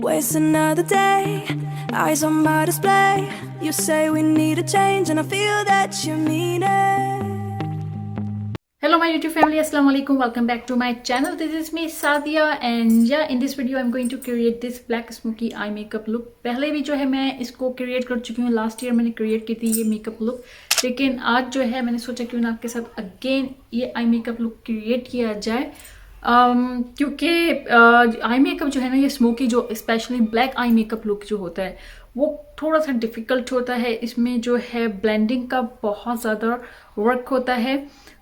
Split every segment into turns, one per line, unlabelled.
Waste another day, eyes on my display. You say we need a change and I feel that you mean it.
Hello my YouTube family, assalamu alaikum, welcome back to my channel. This is me Sadia and yeah, in this video I'm going to create this black smoky eye makeup look. पहले भी जो है मैं इसको create कर चुकी हूँ, last year मैंने क्रिएट की थी ये मेकअप लुक, लेकिन आज जो है मैंने सोचा क्यों ना आपके साथ अगेन ये आई मेकअप लुक क्रिएट किया जाए। क्योंकि आई मेकअप जो है ना, ये स्मोकी जो specially black eye makeup look जो होता है वो थोड़ा सा डिफ़िकल्ट होता है। इसमें जो है ब्लेंडिंग का बहुत ज़्यादा वर्क होता है।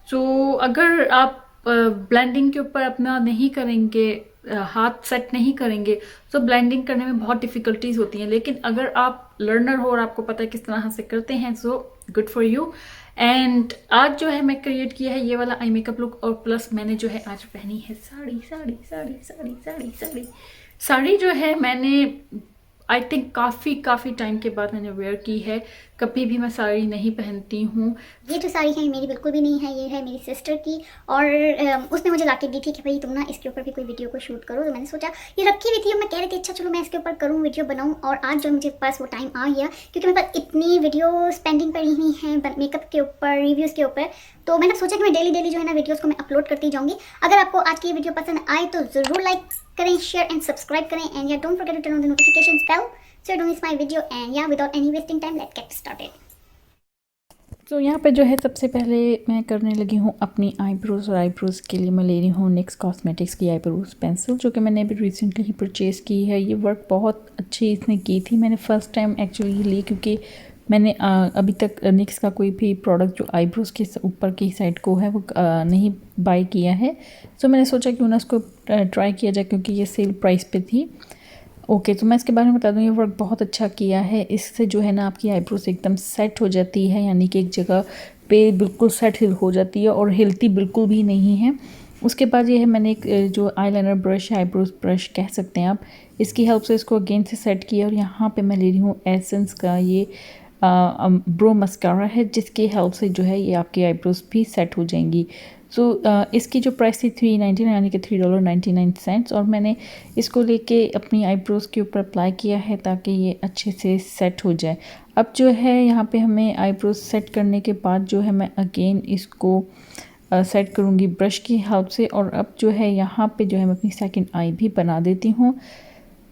सो अगर आप ब्लेंडिंग के ऊपर अपना नहीं करेंगे, हाथ सेट नहीं करेंगे, तो ब्लेंडिंग करने में बहुत डिफ़िकल्टीज होती हैं। लेकिन अगर आप लर्नर हो और आपको पता है किस तरह से करते हैं, so good for you. And आज जो है मैं क्रिएट किया है ये वाला आई मेकअप लुक, और प्लस मैंने जो है आज पहनी है साड़ी। साड़ी साड़ी साड़ी साड़ी साड़ी साड़ी जो है मैंने आई थिंक काफ़ी टाइम के बाद मैंने वेयर की है। कभी भी मैं साड़ी नहीं पहनती हूँ।
ये जो साड़ी है मेरी बिल्कुल भी नहीं है, ये है मेरी सिस्टर की, और उसने मुझे लाके दी थी कि भाई तुम ना इसके ऊपर भी कोई वीडियो को शूट करो। तो मैंने सोचा, ये रखी हुई थी और मैं कह रही थी अच्छा चलो मैं इसके ऊपर करूँ, वीडियो बनाऊँ। और आज जो मुझे पास वो टाइम आ गया, क्योंकि मेरे पास इतनी वीडियो स्पेंडिंग पड़ी हुई हैं मेकअप के ऊपर, रिव्यूज़ के ऊपर, तो मैंने सोचा कि मैं डेली जो है ना वीडियोज़ को मैं अपलोड करती जाऊँगी। अगर आपको आज की वीडियो पसंद आए तो ज़रूर लाइक करें, शेयर एंड सब्सक्राइब करें, एंड या don't forget to turn on the notification bell so don't miss my video. And yeah, without any wasting time, let's get started.
तो यहाँ पे जो है सबसे पहले मैं करने लगी हूँ अपनी आईब्रोज़, और आईब्रोज़ के लिए मैं ले रही हूँ NYX कॉस्मेटिक्स की आईब्रोज़ पेंसिल, जो कि मैंने अभी रिसेंटली ही परचेज़ की है। ये वर्क बहुत अच्छी इसने की थी। मैंने फ़र्स्ट टाइम एक्चुअली ली, क्योंकि मैंने अभी तक NYX का कोई भी प्रोडक्ट जो आईब्रोज़ के ऊपर की साइड को है वो नहीं बाय किया है। तो मैंने सोचा क्यों ना उसको ट्राई किया जाए, क्योंकि ये सेल प्राइस पे थी। ओके, तो मैं इसके बारे में बता दूँ, ये वर्क बहुत अच्छा किया है। इससे जो है ना आपकी आईब्रोज एकदम सेट हो जाती है, यानी कि एक जगह पे बिल्कुल सेट हो जाती है और हिलती बिल्कुल भी नहीं है। उसके बाद ये है, मैंने एक जो आईलाइनर ब्रश है, आईब्रोज ब्रश कह सकते हैं आप, इसकी हेल्प से इसको अगेन से सेट किया। और यहाँ पे मैं ले रही हूँ एसेंस का ये ब्रो मस्कारा है, जिसकी हेल्प से जो है ये आपकी आईब्रोज भी सेट हो जाएंगी। सो इसकी जो प्राइस थी $3.99 यानी कि $3.99, और मैंने इसको लेके अपनी आईब्रोज़ के ऊपर अप्लाई किया है ताकि ये अच्छे से सेट हो जाए। अब जो है यहाँ पे हमें आईब्रोज़ सेट करने के बाद जो है मैं अगेन इसको सेट करूँगी ब्रश की हेल्प से। और अब जो है यहाँ पे जो है मैं अपनी सेकंड आई भी बना देती हूँ।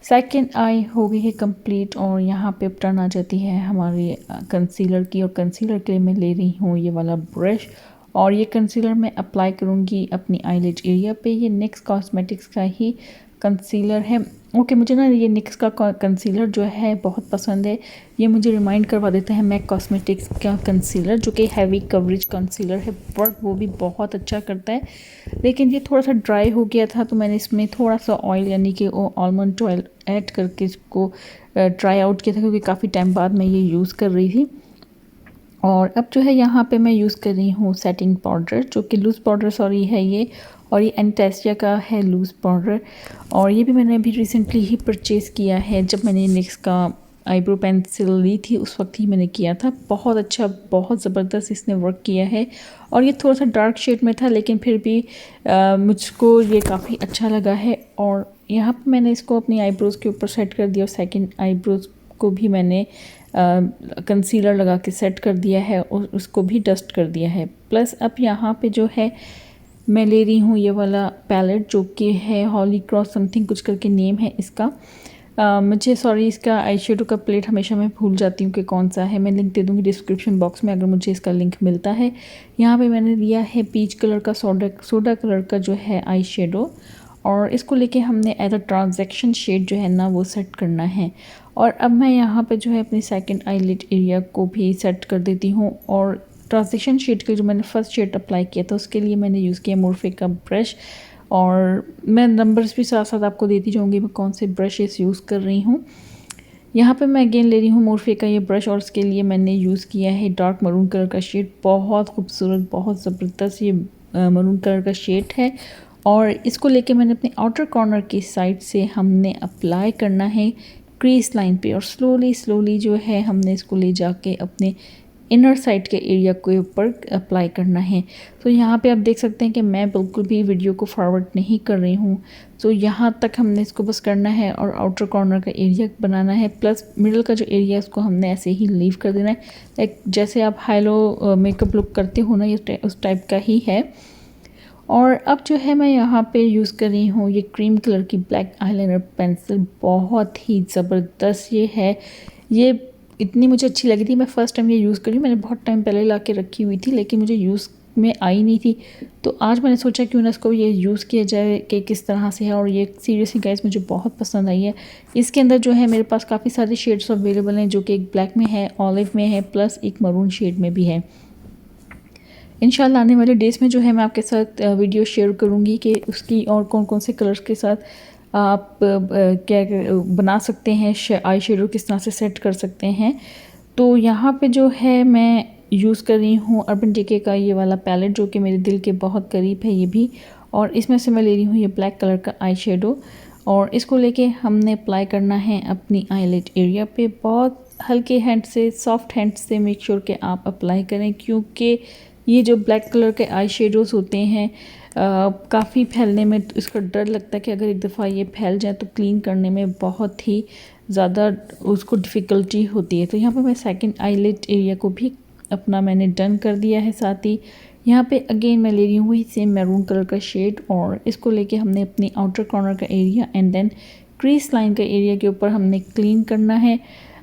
सेकंड आई हो गई है कंप्लीट, और यहाँ पे टर्न आ जाती है हमारी कंसीलर की। और कंसीलर के लिए मैं ले रही हूँ ये वाला ब्रश, और ये कंसीलर मैं अप्लाई करूँगी अपनी आईलिड एरिया पे। ये NYX कॉस्मेटिक्स का ही कंसीलर है। ओके, मुझे ना ये NYX का कंसीलर जो है बहुत पसंद है। ये मुझे रिमाइंड करवा देता है MAC कॉस्मेटिक्स का कंसीलर, जो कि हैवी कवरेज कंसीलर है। वर्क वो भी बहुत अच्छा करता है, लेकिन ये थोड़ा सा ड्राई हो गया था, तो मैंने इसमें थोड़ा सा ऑयल यानी कि आलमंड ऑयल ऐड करके इसको ट्राई आउट किया था, क्योंकि काफ़ी टाइम बाद मैं ये यूज़ कर रही थी। और अब जो है यहाँ पे मैं यूज़ कर रही हूँ सेटिंग पाउडर, जो कि लूज़ पाउडर सॉरी है ये, और ये एंटेसिया का है लूज़ पाउडर। और ये भी मैंने अभी रिसेंटली ही परचेज़ किया है। जब मैंने NYX का आईब्रो पेंसिल ली थी उस वक्त ही मैंने किया था। बहुत अच्छा, बहुत ज़बरदस्त इसने वर्क किया है। और ये थोड़ा सा डार्क शेड में था, लेकिन फिर भी मुझको ये काफ़ी अच्छा लगा है। और यहाँ पर मैंने इसको अपनी आईब्रोज़ के ऊपर सेट कर दिया, और सेकेंड आईब्रोज़ को भी मैंने कंसीलर लगा के सेट कर दिया है और उसको भी डस्ट कर दिया है। प्लस अब यहाँ पे जो है मैं ले रही हूँ ये वाला पैलेट, जो कि है हॉली क्रॉस समथिंग कुछ करके नेम है इसका। मुझे सॉरी, इसका आई शेडो का प्लेट हमेशा मैं भूल जाती हूँ कि कौन सा है। मैं लिंक दे दूँगी डिस्क्रिप्शन बॉक्स में अगर मुझे इसका लिंक मिलता है। यहाँ पे मैंने लिया है पीच कलर का सोडा कलर का जो है आई शेडो, और इसको लेके हमने एज अ ट्रांजैक्शन शेड जो है ना वो सेट करना है। और अब मैं यहाँ पे जो है अपनी सेकंड आईलिड एरिया को भी सेट कर देती हूँ। और ट्रांजैक्शन शेड के जो मैंने फर्स्ट शेड अप्लाई किया था उसके लिए मैंने यूज़ किया मोरफे का ब्रश, और मैं नंबर्स भी साथ साथ आपको देती जाऊँगी मैं कौन से ब्रशेस यूज़ कर रही हूँ। यहाँ पे मैं अगेन ले रही हूँ मोरफे का ये ब्रश, और उसके लिए मैंने यूज़ किया है डार्क मरून कलर का शेड। बहुत खूबसूरत, बहुत ज़बरदस्त ये मरून कलर का शेड है। और इसको लेके मैंने अपने आउटर कॉर्नर की साइड से हमने अप्लाई करना है क्रीज लाइन पे, और स्लोली जो है हमने इसको ले जाके अपने इनर साइड के एरिया के ऊपर अप्लाई करना है। तो यहाँ पे आप देख सकते हैं कि मैं बिल्कुल भी वीडियो को फॉरवर्ड नहीं कर रही हूँ। तो यहाँ तक हमने इसको बस करना है और आउटर कॉर्नर का एरिया बनाना है, प्लस मिडल का जो एरिया है उसको हमने ऐसे ही लीव कर देना है। लाइक जैसे आप हाइलो मेकअप लुक करते हो ना, ये उस टाइप का ही है। और अब जो है मैं यहाँ पे यूज़ कर रही हूँ ये क्रीम कलर की ब्लैक आईलाइनर पेंसिल। बहुत ही ज़बरदस्त ये है, ये इतनी मुझे अच्छी लगी थी। मैं फ़र्स्ट टाइम ये यूज़ करी, मैंने बहुत टाइम पहले ला के रखी हुई थी लेकिन मुझे यूज़ में आई नहीं थी। तो आज मैंने सोचा क्यों ना इसको ये यूज़ किया जाए कि किस तरह से है। और ये सीरियसली गाइस मुझे बहुत पसंद आई है। इसके अंदर जो है मेरे पास काफ़ी सारे शेड्स अवेलेबल हैं, जो कि एक ब्लैक में है, ऑलिव में है, प्लस एक मरून शेड में भी है। इंशाल्लाह आने वाले डेज़ में जो है मैं आपके साथ वीडियो शेयर करूँगी कि उसकी और कौन कौन से कलर्स के साथ आप क्या बना सकते हैं, आई शेडो किस तरह से सेट कर सकते हैं। तो यहाँ पे जो है मैं यूज़ कर रही हूँ अर्बन डिके का ये वाला पैलेट, जो कि मेरे दिल के बहुत करीब है ये भी। और इसमें से मैं ले रही हूँ ये ब्लैक कलर का आई शेडो, और इसको लेके हमने अप्लाई करना है अपनी आईलिड एरिया पे। बहुत हल्के हैंड से, सॉफ्ट हैंड से मेक श्योर कि आप अप्लाई करें, क्योंकि ये जो ब्लैक कलर के आई शेडोज़ होते हैं काफ़ी फैलने में इसका डर लगता है कि अगर एक दफ़ा ये फैल जाए तो क्लीन करने में बहुत ही ज़्यादा उसको डिफ़िकल्टी होती है। तो यहाँ पे मैं सेकंड आईलिड एरिया को भी अपना मैंने डन कर दिया है। साथ ही यहाँ पे अगेन मैं ले रही हूँ वही सेम मैरून कलर का शेड, और इसको लेके हमने अपनी आउटर कॉर्नर का area and then crease line का एरिया के ऊपर हमने क्लीन करना है,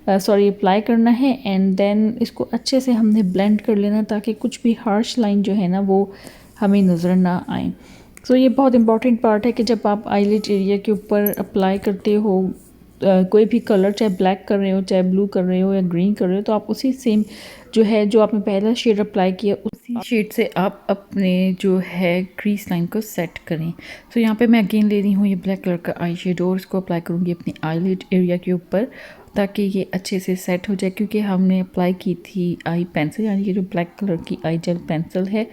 अप्लाई करना है। एंड देन इसको अच्छे से हमने ब्लेंड कर लेना ताकि कुछ भी हार्श लाइन जो है ना वो हमें नज़र ना आए। सो ये बहुत इंपॉर्टेंट पार्ट है कि जब आप आईलिड एरिया के ऊपर अप्लाई करते हो कोई भी कलर, चाहे ब्लैक कर रहे हो, चाहे ब्लू कर रहे हो या ग्रीन कर रहे हो, तो आप उसी सेम जो है जो आपने पहला शेड अप्लाई किया उसी शेड से आप अपने जो है क्रीज लाइन को सेट करें। तो यहाँ पे मैं अगेन ले रही हूँ ये ब्लैक कलर का आई शेड और इसको अप्लाई करूँगी अपनी आईलिड एरिया के ऊपर ताकि ये अच्छे से सेट हो जाए, क्योंकि हमने अप्लाई की थी आई पेंसिल, यानी कि जो ब्लैक कलर की आई जेल पेंसिल है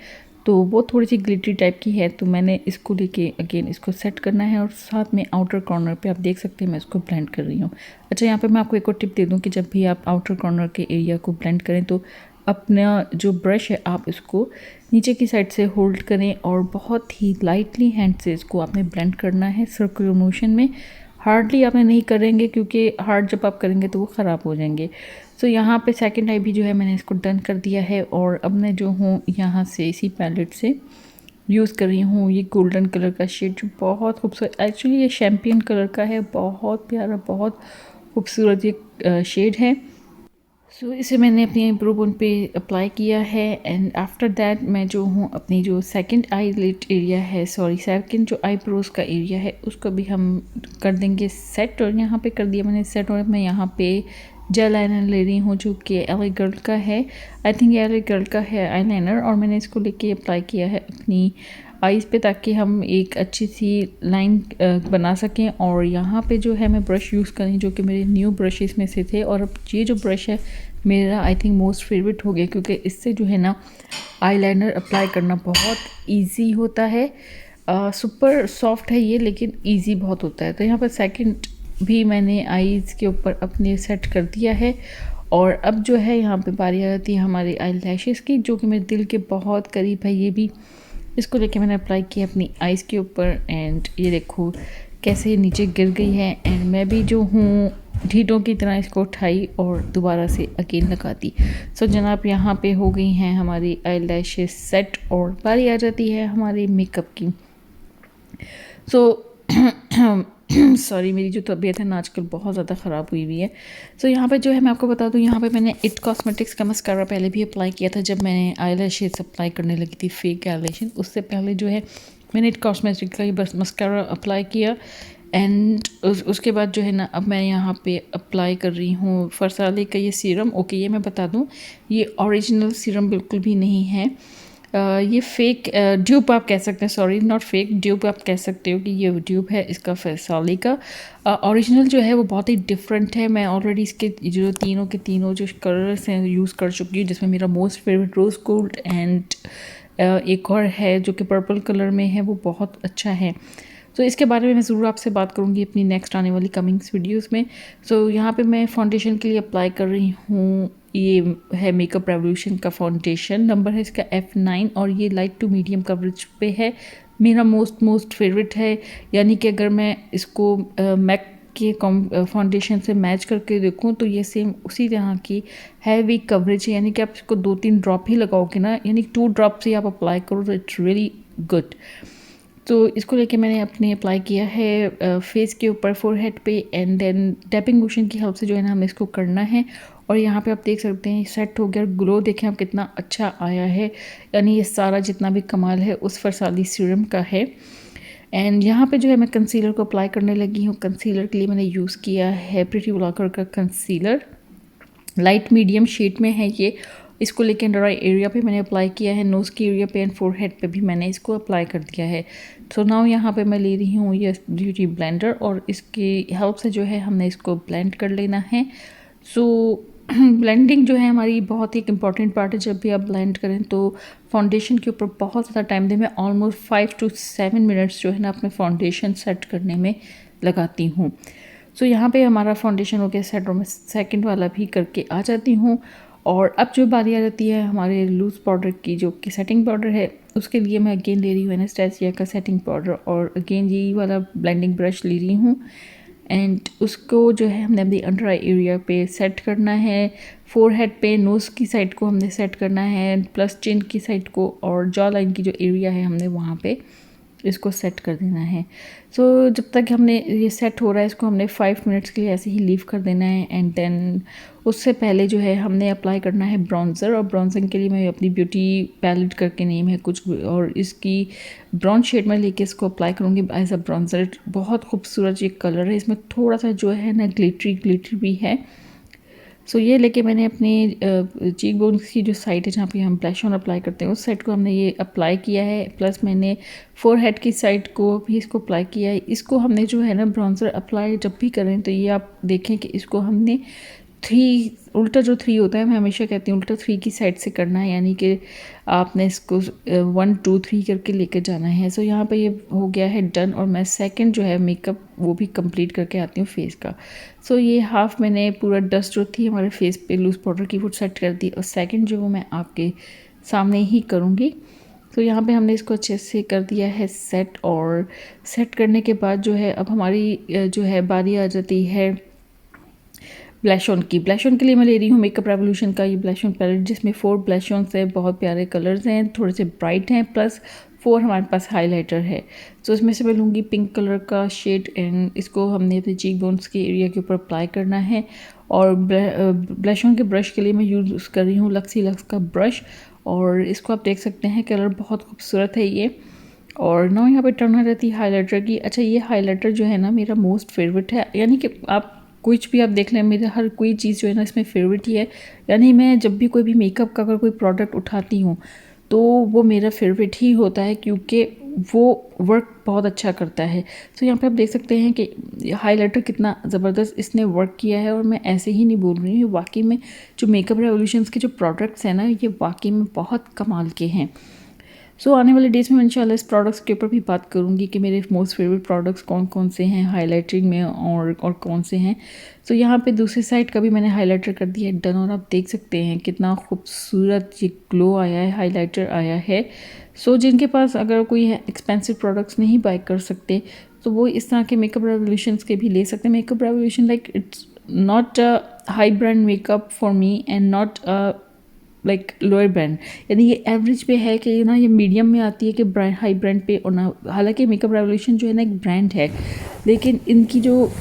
तो वो थोड़ी सी ग्लिटरी टाइप की है। तो मैंने इसको लेके अगेन इसको सेट करना है, और साथ में आउटर कॉर्नर पे आप देख सकते हैं मैं इसको ब्लेंड कर रही हूँ। अच्छा, यहाँ पे मैं आपको एक और टिप दे दूँ कि जब भी आप आउटर कॉर्नर के एरिया को ब्लेंड करें तो अपना जो ब्रश है आप इसको नीचे की साइड से होल्ड करें और बहुत ही लाइटली हैंड से इसको आपने ब्लेंड करना है सर्कुलर मोशन में। हार्डली आपने नहीं करेंगे क्योंकि हार्ड जब आप करेंगे तो वो ख़राब हो जाएंगे। सो यहाँ पे सेकंड आई भी जो है मैंने इसको डन कर दिया है, और अब मैं जो हूँ यहाँ से इसी पैलेट से यूज़ कर रही हूँ ये गोल्डन कलर का शेड जो बहुत खूबसूरत, एक्चुअली ये शैम्पियन कलर का है, बहुत प्यारा, बहुत खूबसूरत ये शेड है। सो इसे मैंने अपनी आईब्रो बोन पे अप्लाई किया है। एंड आफ्टर दैट मैं जो हूँ अपनी जो सेकंड आईलिड एरिया है, सेकंड जो आईब्रोज़ का एरिया है उसको भी हम कर देंगे सेट। और यहाँ पे कर दिया मैंने सेट, और मैं यहाँ पे जेल आईलाइनर ले रही हूँ जो कि एलए गर्ल का है, आई थिंक एलए गर्ल का है आईलाइनर, और मैंने इसको लेके अप्लाई किया है अपनी आईज़ पे ताकि हम एक अच्छी सी लाइन बना सकें। और यहाँ पे जो है मैं ब्रश यूज़ करी जो कि मेरे न्यू ब्रशेस में से थे, और अब ये जो ब्रश है मेरा आई थिंक मोस्ट फेवरेट हो गया, क्योंकि इससे जो है ना आईलाइनर अप्लाई करना बहुत इजी होता है। सुपर सॉफ्ट है ये लेकिन इजी बहुत होता है। तो यहाँ पर सेकंड भी मैंने आईज़ के ऊपर अपने सेट कर दिया है, और अब जो है यहाँ पे बारी आ जाती है हमारी आई लैशेज़ की, जो कि मेरे दिल के बहुत करीब है ये भी। इसको लेके मैंने अप्लाई किया अपनी आईज़ के ऊपर, एंड ये देखो कैसे नीचे गिर गई है। एंड मैं भी जो हूँ ढीठों की तरह इसको उठाई और दोबारा से अगेन लगा दी। सो जनाब यहाँ पे हो गई हैं हमारी आई लैशेज़ सेट, और बारी आ जाती है हमारे मेकअप की। सो सॉरी, मेरी जो तबीयत है ना आजकल बहुत ज़्यादा ख़राब हुई हुई है। सो यहाँ पे जो है मैं आपको बता दूँ, यहाँ पे मैंने इट कॉस्मेटिक्स का मस्कारा पहले भी अप्लाई किया था जब मैंने आई लैशेज़ अप्लाई करने लगी थी, फेक आई लैशेज़। उससे पहले जो है मैंने इट कॉस्मेटिक्स का ही बस मस्कारा अप्लाई किया, एंड उसके बाद जो है ना अब मैं यहाँ पे अप्लाई कर रही हूँ फरसाले का ये सीरम। ओके, ये मैं बता दूँ ये ओरिजिनल सीरम बिल्कुल भी नहीं है, ये फेक ड्यूब आप कह सकते हैं, सॉरी नॉट फेक, ड्यूब आप कह सकते हो कि ये ड्यूब है इसका फरसाले का। ओरिजिनल जो है वो बहुत ही डिफरेंट है। मैं ऑलरेडी इसके जो तीनों के तीनों जो कलर्स हैं यूज़ कर चुकी हूँ, जिसमें मेरा most favourite rose gold and एक और है जो कि पर्पल कलर में है, वो बहुत अच्छा है। तो इसके बारे में मैं ज़रूर आपसे बात करूँगी अपनी नेक्स्ट आने वाली कमिंग्स वीडियोस में। सो यहाँ पे मैं फाउंडेशन के लिए अप्लाई कर रही हूँ ये है मेकअप रेवोल्यूशन का फाउंडेशन, नंबर है इसका F9 और ये लाइट टू मीडियम कवरेज पे है। मेरा मोस्ट फेवरेट है, यानी कि अगर मैं इसको मैक के फाउंडेशन से मैच करके देखूं तो ये सेम उसी तरह की हैवी कवरेज है, यानी कि आप इसको 2-3 ड्रॉप ही लगाओगे ना, यानी 2 ड्रॉप से आप अप्लाई करो तो इट्स रियली गुड। तो इसको लेके मैंने अपने अप्लाई किया है फेस के ऊपर, फोरहेड पे, एंड देन टैपिंग मोशन की हेल्प से जो है ना हमें इसको करना है। और यहाँ पे आप देख सकते हैं सेट हो गया, ग्लो देखें आप कितना अच्छा आया है, यानी ये सारा जितना भी कमाल है उस फरसाली सीरम का है। एंड यहाँ पे जो है मैं कंसीलर को अप्लाई करने लगी हूँ। कंसीलर के लिए मैंने यूज़ किया है प्रिटी ब्लॉकर का कंसीलर, लाइट मीडियम शेड में है ये। इसको लेके अंडर आई एरिया पे मैंने अप्लाई किया है, नोज़ की एरिया पे एंड फोरहेड पे भी मैंने इसको अप्लाई कर दिया है। सो नाउ यहाँ पे मैं ले रही हूँ ये ब्यूटी ब्लेंडर और इसकी हेल्प से जो है हमने इसको ब्लेंड कर लेना है। सो ब्लेंडिंग जो है हमारी बहुत ही इम्पॉर्टेंट पार्ट है। जब भी आप ब्लेंड करें तो फाउंडेशन के ऊपर बहुत ज़्यादा टाइम दें। मैं ऑलमोस्ट 5 to 7 मिनट्स जो है ना अपने फाउंडेशन सेट करने में लगाती हूँ। सो यहाँ पे हमारा फाउंडेशन हो गया सेट और मैं सेकंड वाला भी करके आ जाती हूँ। और अब जो बारी आ जाती है हमारे लूज़ पाउडर की, जो कि सेटिंग पाउडर है, उसके लिए मैं अगेन ले रही हूँ एनास्टेसिया का सेटिंग पाउडर और अगेन यही वाला ब्लेंडिंग ब्रश ले रही हूँ। एंड उसको जो है हमने अपनी अंडर आई एरिया पे सेट करना है, फोरहेड पे, नोज़ की साइड को हमने सेट करना है, प्लस चिन की साइड को, और जॉ लाइन की जो एरिया है हमने वहाँ पे इसको सेट कर देना है। सो जब तक हमने ये सेट हो रहा है इसको हमने 5 मिनट्स के लिए ऐसे ही लीव कर देना है। एंड देन उससे पहले जो है हमने अप्लाई करना है ब्राउन्ज़र, और ब्राउन्जिंग के लिए मैं अपनी ब्यूटी पैलेट करके नेम है कुछ, और इसकी ब्राउन शेड में लेके इसको अप्लाई करूँगी एज अ ब्राउन्ज़र। बहुत खूबसूरत ये कलर है, इसमें थोड़ा सा जो है ना ग्लिटरी भी है। सो ये लेके मैंने अपनी चीक बोन्स की जो साइड है जहाँ पे हम ब्लश ऑन अप्लाई करते हैं उस साइड को हमने ये अप्लाई किया है, प्लस मैंने फोरहेड की साइड को भी इसको अप्लाई किया है। इसको हमने जो है ना ब्राउन्जर अप्लाई जब भी करें तो ये आप देखें कि इसको हमने 3 उल्टा जो 3 होता है, मैं हमेशा कहती हूँ उल्टा 3 की साइड से करना है, यानी कि आपने इसको 1 2 3 करके लेकर जाना है। सो यहाँ पे ये हो गया है डन, और मैं सेकंड जो है मेकअप वो भी कंप्लीट करके आती हूँ फेस का। सो ये हाफ मैंने पूरा डस्ट जो थी हमारे फेस पे लूज़ पाउडर की वो सेट कर दी, और सेकंड जो वो मैं आपके सामने ही करूँगी। तो यहाँ पे हमने इसको अच्छे से कर दिया है सेट, और सेट करने के बाद जो है अब हमारी जो है बारी आ जाती है ब्लश ऑन की। ब्लश ऑन के लिए मैं ले रही हूँ मेकअप रेवोल्यूशन का ये ब्लश ऑन पैलेट, जिसमें 4 ब्लश ऑन्स हैं, बहुत प्यारे कलर्स हैं, थोड़े से ब्राइट हैं, प्लस 4 हमारे पास हाइलाइटर है। तो इसमें से मैं लूँगी पिंक कलर का शेड, एंड इसको हमने अपने चीक बोन्स के एरिया के ऊपर अप्लाई करना है। और ब्लश ऑन के ब्रश के लिए मैं यूज़ कर रही हूँ लक्सी लक्स का ब्रश, और इसको आप देख सकते हैं कलर बहुत खूबसूरत है ये। और ना यहाँ पे टर्न आ जाती है हाइलाइटर की। अच्छा, ये हाइलाइटर जो है ना मेरा मोस्ट फेवरेट है, यानी कि आप कुछ भी आप देख लें मेरा हर कोई चीज़ जो है ना इसमें फेवरेट ही है। यानी मैं जब भी कोई भी मेकअप का अगर कोई प्रोडक्ट उठाती हूँ तो वो मेरा फेवरेट ही होता है, क्योंकि वो वर्क बहुत अच्छा करता है। तो यहाँ पे आप देख सकते हैं कि हाइलाइटर कितना ज़बरदस्त इसने वर्क किया है, और मैं ऐसे ही नहीं बोल रही हूँ, वाकई में जो मेकअप रेवोल्यूशंस के जो प्रोडक्ट्स हैं ना ये वाकई में बहुत कमाल के हैं। सो आने वाले डेज़ में इंशाल्लाह इस प्रोडक्ट्स के ऊपर भी बात करूँगी कि मेरे मोस्ट फेवरेट प्रोडक्ट्स कौन कौन से हैं हाइलाइटिंग में, और कौन से हैं। सो यहाँ पे दूसरी साइड का भी मैंने हाइलाइटर कर दिया है डन, और आप देख सकते हैं कितना खूबसूरत ये ग्लो आया है, हाइलाइटर आया है। सो जिनके पास अगर कोई एक्सपेंसिव प्रोडक्ट्स नहीं बाय कर सकते तो वो इस तरह के मेकअप रेवोल्यूशंस के भी ले सकते हैं। Makeup revolution like it's not a high brand makeup for me and not like lower brand, यानी ये एवरेज पे है कि ना ये मीडियम में आती है कि ब्रांड हाई ब्रांड पे और ना। हालांकि मेकअप रेवोल्यूशन जो है ना एक ब्रांड है, लेकिन इनकी जो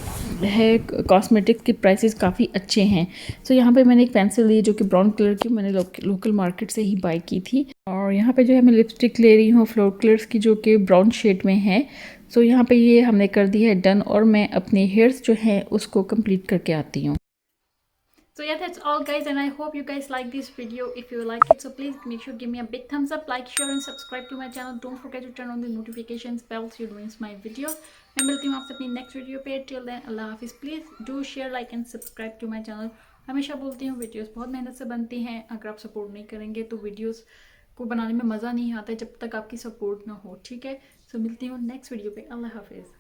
है कॉस्मेटिक्स के प्राइसेस काफ़ी अच्छे हैं। सो यहाँ पे मैंने एक पेंसिल ली जो कि ब्राउन कलर की मैंने लोकल मार्केट से ही बाय की थी, और यहाँ पे जो है मैं लिपस्टिक ले रही हूँ फ्लोर कलर्स की जो कि ब्राउन शेड में है। सो यहाँ पे ये हमने कर दी है डन, और मैं अपने हेयर्स जो हैं उसको कंप्लीट करके आती हूँ। So yeah, that's all guys, and I hope you guys like this video. If you like it, so please make sure give me a big thumbs up, like, share and subscribe to my channel. Don't forget to turn on the notifications bell so you don't miss my videos. मैं मिलती हूँ आपसे अपनी next video पे। Till then अल्लाह हाफिज़। Please do share, like and subscribe to my channel. हमेशा बोलती हूँ वीडियोस बहुत मेहनत से बनती हैं, अगर आप सपोर्ट नहीं करेंगे तो वीडियोस को बनाने में मज़ा नहीं आता जब तक आपकी सपोर्ट ना हो, ठीक है। सो मिलती हूँ नेक्स्ट वीडियो पे। अल्लाह हाफिज़।